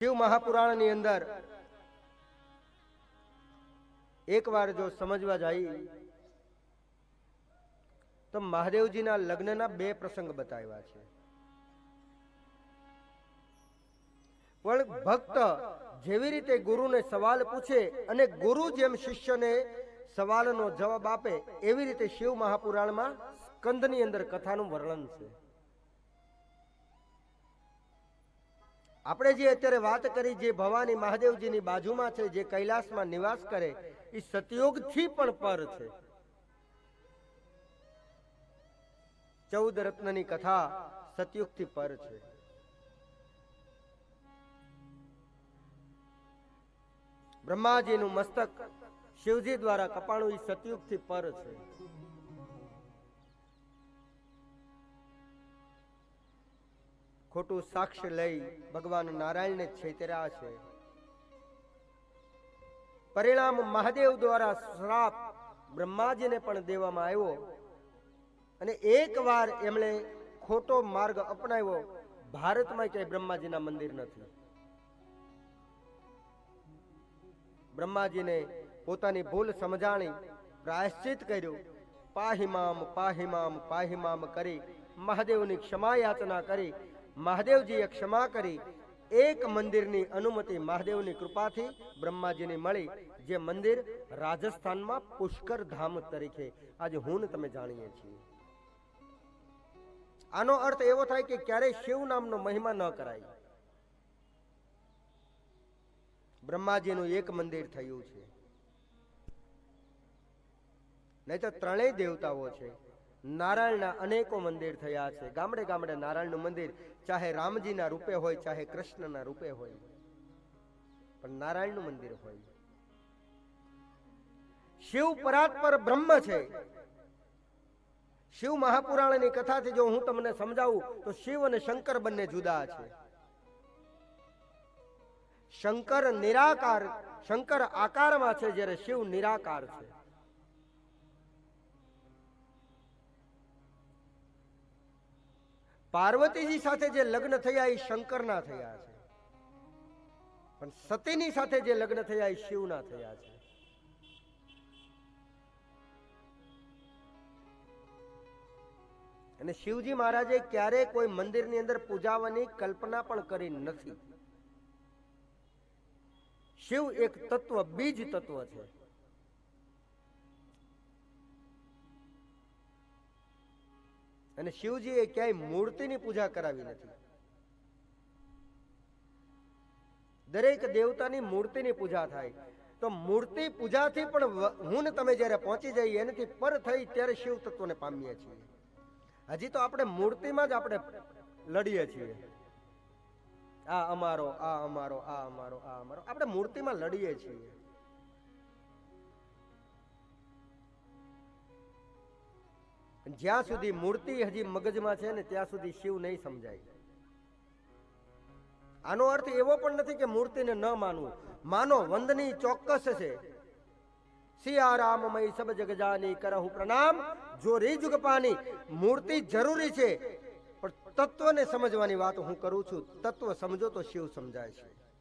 શિવ મહાપુરાણની અંદર એક વાર જો સમજવા જાય તો મહાદેવજીના લગ્નના બે પ્રસંગ બતાવ્યા છે. પણ ભક્ત જેવી રીતે ગુરુને સવાલ પૂછે અને ગુરુ જેમ શિષ્યને સવાલનો જવાબ આપે એવી રીતે શિવ મહાપુરાણમાં સ્કંદની અંદર કથાનું વર્ણન છે. આપણે જે અત્યારે વાત કરી, જે ભવાની મહાદેવજીની બાજુમાં છે, જે કૈલાસમાં નિવાસ કરે, એ સતયુગથી પણ પર છે. 14 રત્નની કથા સતયુગથી પર છે. બ્રહ્માજીનું મસ્તક શિવજી દ્વારા કપાણું એ સતયુગથી પર છે. ખોટું સાક્ષ્ય લઈ ભગવાન નારાયણને છેતર્યા છે. પરિણામ મહાદેવ દ્વારા શ્રાપ બ્રહ્માજીને પણ દેવામાં આવ્યો અને એક વાર એમણે ખોટો માર્ગ અપનાવ્યો. ભારતમાં ક્યાંય બ્રહ્માજીના મંદિર નથી. બ્રહ્માજીને પોતાની ભૂલ સમજાણી, પ્રાયશ્ચિત કર્યું, પાહિમામ પાહિમામ પાહિમામ કરી મહાદેવની ક્ષમા યાચના કરી. મહાદેવજીએ ક્ષમા કરી. એક મંદિરની અનુમતિ મહાદેવની કૃપાથી બ્રહ્માજીને મળી, જે મંદિર રાજસ્થાનમાં પુષ્કર ધામ તરીકે આજે હું તમે જાણીએ છીએ. આનો અર્થ એવો થાય કે ક્યારેય શિવ નામનો મહિમા ન કરાય. બ્રહ્માજીનું એક મંદિર થયું છે, નહીં તો ત્રણેય દેવતાઓ છે. નારાયણના અનેકો મંદિર થયા છે. ગામડે ગામડે નારાયણનું મંદિર, ચાહે રામજીના રૂપે હોય, ચાહે કૃષ્ણના રૂપે હોય, પણ નારાયણનું મંદિર હોય. શિવ પરાત્પર બ્રહ્મ છે. શિવ મહાપુરાણની કથાથી જો હું તમને સમજાવું તો શિવ અને શંકર બંને જુદા છે. શંકર નિરાકાર, શંકર આકારમાં છે, જ્યારે શિવ નિરાકાર છે. પાર્વતીજી સાથે જે લગ્ન થયા એ શંકરના થયા છે, પણ સતીની સાથે જે લગ્ન થયા એ શિવના થયા છે. અને શિવજી મહારાજે ક્યારે કોઈ મંદિરની અંદર પૂજાવાની કલ્પના પણ કરી નથી. શિવ એક તત્વ, બીજ તત્વ છે. અને શિવજીએ ક્યાંય મૂર્તિની પૂજા કરાવી નથી. દરેક દેવતાની મૂર્તિની પૂજા થાય. તો મૂર્તિ પૂજાથી પણ હું ને તમે જ્યારે પહોંચી જઈએ, એનાથી પર થઈ ત્યારે શિવ તત્વને પામીએ છીએ. હજી તો આપણે મૂર્તિમાં જ આપણે લડીએ છીએ. આ અમારો, આ અમારો, આ અમારો, આ અમારો, આપણે મૂર્તિમાં લડીએ છીએ. જ્યાં સુધી મૂર્તિ હજી મગજમાં છે ને ત્યાં સુધી શિવ નહીં સમજાય. આનો અર્થ એવો પણ નથી કે મૂર્તિને ન માનવું. માનો, વંદની ચોક્કસ છે. સિયારામમય સબ જગ જાની કરહુ પ્રણામ, જો રી જુગ પાની. મૂર્તિ જરૂરી છે, પણ તત્વને સમજવાની વાત હું કરું છું. તત્વ સમજો તો શિવ સમજાય છે.